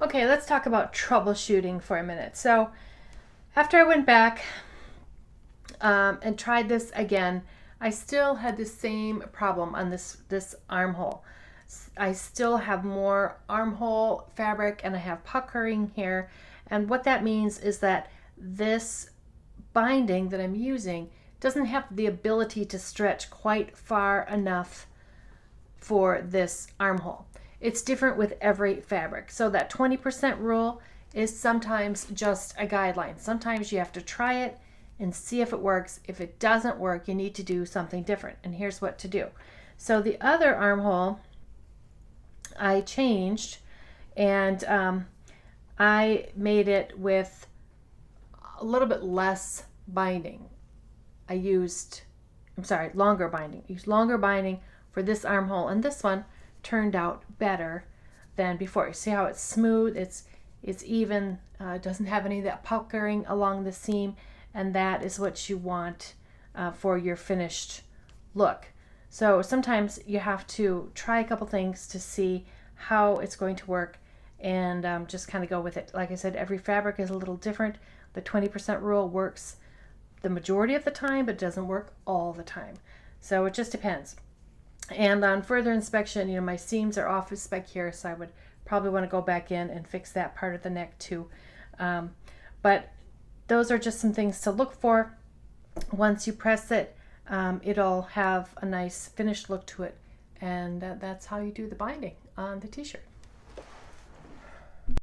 Okay, let's talk about troubleshooting for a minute. So after I went back and tried this again, I still had the same problem on this armhole. I still have more armhole fabric and I have puckering here. And what that means is that this binding that I'm using doesn't have the ability to stretch quite far enough for this armhole. It's different with every fabric. So that 20% rule is sometimes just a guideline. Sometimes you have to try it and see if it works. If it doesn't work, you need to do something different. And here's what to do. So the other armhole I changed, and I made it with a little bit less binding. Longer binding. I used longer binding for this armhole, and this one turned out better than before. You see how it's smooth, it's even, doesn't have any of that puckering along the seam, and that is what you want for your finished look. So sometimes you have to try a couple things to see how it's going to work, and just kind of go with it. Like I said, every fabric is a little different. The 20% rule works the majority of the time, but doesn't work all the time. So it just depends. And on further inspection, my seams are off of spec here, so I would probably want to go back in and fix that part of the neck too. But those are just some things to look for. Once you press it, it'll have a nice finished look to it, and that's how you do the binding on the t-shirt.